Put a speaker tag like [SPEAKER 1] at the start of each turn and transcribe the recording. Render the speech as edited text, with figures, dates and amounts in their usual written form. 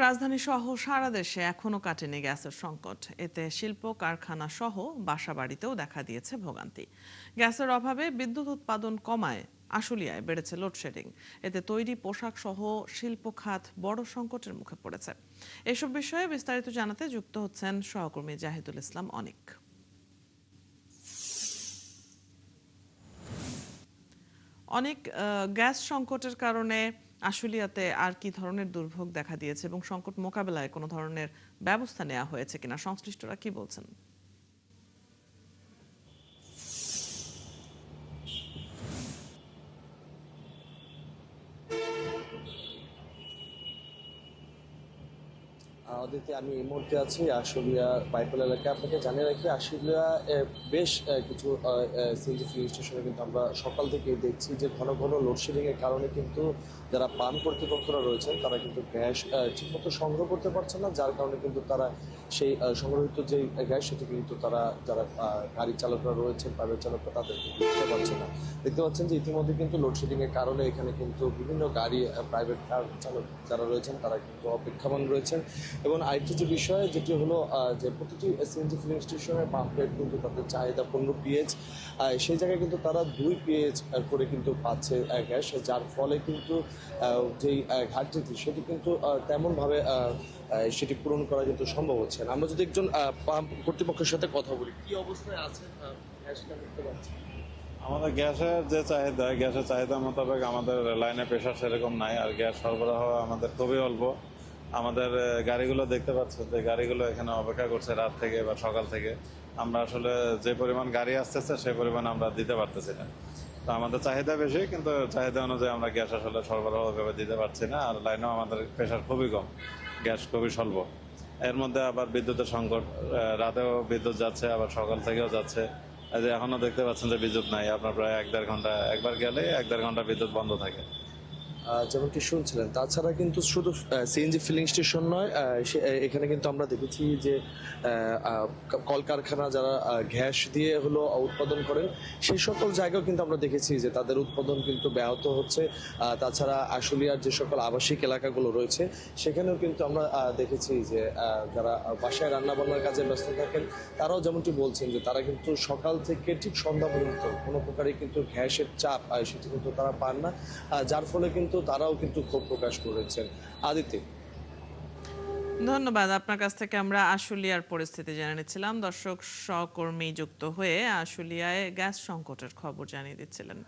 [SPEAKER 1] রাজধানী সহ সারা দেশে এখনো কাটেনি গ্যাসের সংকট। এতে শিল্প কারখানা সহ বাসাবাড়িতেও দেখা দিয়েছে ভোগান্তি। গ্যাসের অভাবে বিদ্যুৎ উৎপাদন কমায় আশুলিয়ায় বেড়েছে লোডশেডিং। এতে তৈরি পোশাক সহ শিল্প খাত বড় সংকটের মুখে পড়েছে। এসব বিষয়ে বিস্তারিত জানাতে যুক্ত হচ্ছেন সহকর্মী জাহিদুল ইসলাম অনিক। অনেক গ্যাস সংকটের কারণে আশুলিয়াতে আর কি ধরনের দুর্ভোগ দেখা দিয়েছে এবং সংকট মোকাবেলায় কোনো ধরনের ব্যবস্থা নেওয়া হয়েছে কিনা, সংশ্লিষ্টরা কি বলছেন?
[SPEAKER 2] অদিতি, আমি এই মুহূর্তে আছি আশুলিয়া বাইপোল এলাকায়। আপনাকে জানিয়ে রাখি, আশুলিয়া বেশ কিছু সিএনজি ফিলিং স্টেশনে কিন্তু আমরা সকাল থেকেই দেখছি যে ঘন ঘন লোডশেডিং এর কারণে কিন্তু যারা পান কর্তৃপক্ষরা রয়েছেন তারা কিন্তু গ্যাস ঠিকমতো সংগ্রহ করতে পারছে না, যার কারণে কিন্তু তারা সেই সংগ্রহিত যে গ্যাস সেটি কিন্তু তারা যারা গাড়ি চালকরা রয়েছেন, প্রাইভেট চালকরা তাদের কিন্তু দিতে পারছে না। দেখতে পাচ্ছেন যে ইতিমধ্যে কিন্তু লোডশেডিং এর কারণে এখানে কিন্তু বিভিন্ন গাড়ি প্রাইভেট কার চালক যারা রয়েছেন তারা কিন্তু অপেক্ষমান রয়েছেন। এবং আরেকটি যে বিষয় যেটি হলো যে প্রতিটি সিএনজি ফিলিং স্টেশনের পাম্পের কিন্তু তাদের চাহিদা 15 পিএইচ, সেই জায়গায় কিন্তু তারা 2 পিএইচ করে কিন্তু পাচ্ছে গ্যাস, যার ফলে কিন্তু যেই ঘাটতি সেটি কিন্তু তেমনভাবে সেটি পূরণ করা কিন্তু সম্ভব হচ্ছে না। আমরা যদি একজন পাম্প কর্তৃপক্ষের সাথে কথা বলি, কি অবস্থায় আছেন গ্যাসটা দেখতে পাচ্ছেন?
[SPEAKER 3] আমাদের গ্যাসের চাহিদা মোতাবেক আমাদের লাইনে প্রেশার সেরকম নাই, আর গ্যাস সরবরাহ আমাদের খুবই অল্প। আমাদের গাড়িগুলো দেখতে পাচ্ছেন যে গাড়িগুলো এখানে অপেক্ষা করছে রাত থেকে বা সকাল থেকে। আমরা আসলে যে পরিমাণ গাড়ি আসতেছে সেই পরিমাণ আমরা দিতে পারতেছি না। তো আমাদের চাহিদা বেশি, কিন্তু চাহিদা অনুযায়ী আমরা গ্যাস আসলে সরবরাহভাবে দিতে পারছি না। আর লাইনেও আমাদের প্রেশার খুবই কম, গ্যাস খুবই স্বল্প। এর মধ্যে আবার বিদ্যুতের সংকট, রাতেও বিদ্যুৎ যাচ্ছে, আবার সকাল থেকেও যাচ্ছে। এই যে এখনো দেখতে পাচ্ছেন যে বিদ্যুৎ নাই, আপনার প্রায় 1-1.5 ঘন্টা, একবার গেলে 1-1.5 ঘন্টা বিদ্যুৎ বন্ধ থাকে।
[SPEAKER 2] যেমনটি শুনছিলেন, তাছাড়া কিন্তু শুধু সিএনজি ফিলিং স্টেশন নয়, এখানে কিন্তু আমরা দেখেছি যে কলকারখানা যারা গ্যাস দিয়ে হলো উৎপাদন করেন সেই সকল জায়গাও কিন্তু আমরা দেখেছি যে তাদের উৎপাদন কিন্তু ব্যাহত হচ্ছে। তাছাড়া আশুলিয়ার যে সকল আবাসিক এলাকাগুলো রয়েছে সেখানেও কিন্তু আমরা দেখেছি যে যারা বাসায় রান্নাবান্নার কাজে ব্যস্ত থাকেন তারাও যেমনটি বলছেন যে তারা কিন্তু সকাল থেকে ঠিক সন্ধ্যা পর্যন্ত কোনো প্রকারই কিন্তু গ্যাসের চাপ সেটি কিন্তু তারা পান না, যার ফলে কিন্তু তারাও কিন্তু ক্ষোভ প্রকাশ করেছেন। আদিতি,
[SPEAKER 1] ধন্যবাদ। আপনার কাছ থেকে আমরা আশুলিয়ার পরিস্থিতি জেনে নিচ্ছিলাম। দর্শক সহকর্মী যুক্ত হয়ে আশুলিয়ায় গ্যাস সংকটের খবর জানিয়ে দিচ্ছিলেন।